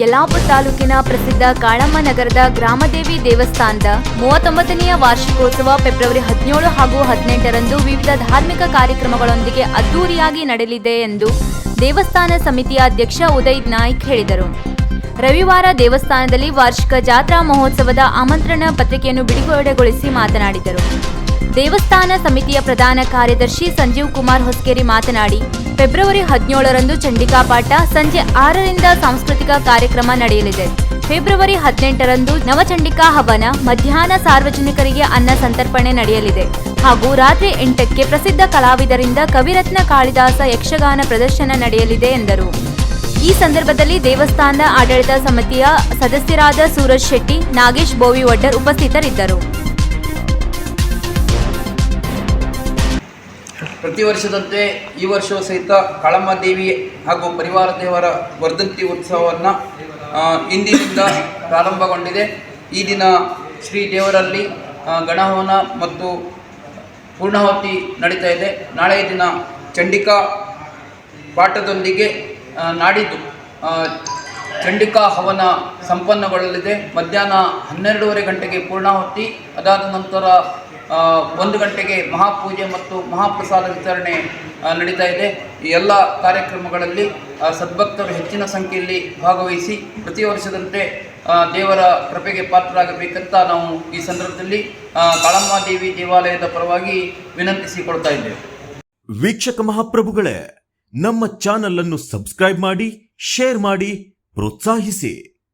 ಯಲ್ಲಾಪುರ ತಾಲೂಕಿನ ಪ್ರಸಿದ್ಧ ಕಾಳಮ್ಮ ನಗರದ ಗ್ರಾಮದೇವಿ ದೇವಸ್ಥಾನದ 39ನೇ ವಾರ್ಷಿಕೋತ್ಸವ ಫೆಬ್ರವರಿ 17 ಹಾಗೂ 18ರಂದು ವಿವಿಧ ಧಾರ್ಮಿಕ ಕಾರ್ಯಕ್ರಮಗಳೊಂದಿಗೆ ಅದ್ದೂರಿಯಾಗಿ ನಡೆಯಲಿದೆ ಎಂದು ದೇವಸ್ಥಾನ ಸಮಿತಿಯ ಅಧ್ಯಕ್ಷ ಉದಯ್ ನಾಯ್ಕ್ ಹೇಳಿದರು. ರವಿವಾರ ದೇವಸ್ಥಾನದಲ್ಲಿ ವಾರ್ಷಿಕ ಜಾತ್ರಾ ಮಹೋತ್ಸವದ ಆಮಂತ್ರಣ ಪತ್ರಿಕೆಯನ್ನು ಬಿಡುಗಡೆಗೊಳಿಸಿ ಮಾತನಾಡಿದರು. ದೇವಸ್ಥಾನ ಸಮಿತಿಯ ಪ್ರಧಾನ ಕಾರ್ಯದರ್ಶಿ ಸಂಜೀವ್ ಕುಮಾರ್ ಹೊಸಕೇರಿ ಮಾತನಾಡಿ, ಫೆಬ್ರವರಿ 17ರಂದು ಚಂಡಿಕಾ ಪಾಠ, ಸಂಜೆ 6ರಿಂದ ಸಾಂಸ್ಕೃತಿಕ ಕಾರ್ಯಕ್ರಮ ನಡೆಯಲಿದೆ. ಫೆಬ್ರವರಿ 18ರಂದು ನವಚಂಡಿಕಾ ಹವನ, ಮಧ್ಯಾಹ್ನ ಸಾರ್ವಜನಿಕರಿಗೆ ಅನ್ನ ಸಂತರ್ಪಣೆ ನಡೆಯಲಿದೆ ಹಾಗೂ ರಾತ್ರಿ 8ಕ್ಕೆ ಪ್ರಸಿದ್ಧ ಕಲಾವಿದರಿಂದ ಕವಿರತ್ನ ಕಾಳಿದಾಸ ಯಕ್ಷಗಾನ ಪ್ರದರ್ಶನ ನಡೆಯಲಿದೆ ಎಂದರು. ಈ ಸಂದರ್ಭದಲ್ಲಿ ದೇವಸ್ಥಾನದ ಆಡಳಿತ ಸಮಿತಿಯ ಸದಸ್ಯರಾದ ಸೂರಜ್ ಶೆಟ್ಟಿ, ನಾಗೇಶ್ ಬೋವಿವಡ್ಡರ್ ಉಪಸ್ಥಿತರಿದ್ದರು. ಪ್ರತಿ ವರ್ಷದಂತೆ ಈ ವರ್ಷವೂ ಸಹಿತ ಕಾಳಮ್ಮ ದೇವಿ ಹಾಗೂ ಪರಿವಾರ ದೇವರ ವರ್ಧಂತಿ ಉತ್ಸವವನ್ನು ಇಂದಿನಿಂದ ಪ್ರಾರಂಭಗೊಂಡಿದೆ. ಈ ದಿನ ಶ್ರೀ ದೇವರಲ್ಲಿ ಗಣಹವನ ಮತ್ತು ಪೂರ್ಣಾಹುತಿ ನಡೀತಾ ಇದೆ. ನಾಳೆಯ ದಿನ ಚಂಡಿಕಾ ಪಾಠದೊಂದಿಗೆ ನಾಡಿದ್ದು ಚಂಡಿಕಾ ಹವನ ಸಂಪನ್ನಗೊಳ್ಳಲಿದೆ. ಮಧ್ಯಾಹ್ನ 12:30 ಗಂಟೆಗೆ ಪೂರ್ಣಾಹುತಿ, ಅದಾದ ನಂತರ 1 ಗಂಟೆಗೆ ಮಹಾಪೂಜೆ ಮತ್ತು ಮಹಾಪ್ರಸಾದ ವಿತರಣೆ ನಡೀತಾ ಇದೆ. ಈ ಎಲ್ಲ ಕಾರ್ಯಕ್ರಮಗಳಲ್ಲಿ ಸದ್ಭಕ್ತರು ಹೆಚ್ಚಿನ ಸಂಖ್ಯೆಯಲ್ಲಿ ಭಾಗವಹಿಸಿ ಪ್ರತಿ ವರ್ಷದಂತೆ ದೇವರ ಕೃಪೆಗೆ ಪಾತ್ರರಾಗಬೇಕಂತ ನಾವು ಈ ಸಂದರ್ಭದಲ್ಲಿ ಕಾಳಮ್ಮ ದೇವಿ ದೇವಾಲಯದ ಪರವಾಗಿ ವಿನಂತಿಸಿಕೊಳ್ತಾ ಇದ್ದೇವೆ. ವೀಕ್ಷಕ ಮಹಾಪ್ರಭುಗಳೇ, ನಮ್ಮ ಚಾನಲ್ ಅನ್ನು ಸಬ್ಸ್ಕ್ರೈಬ್ ಮಾಡಿ, ಶೇರ್ ಮಾಡಿ, ಪ್ರೋತ್ಸಾಹಿಸಿ.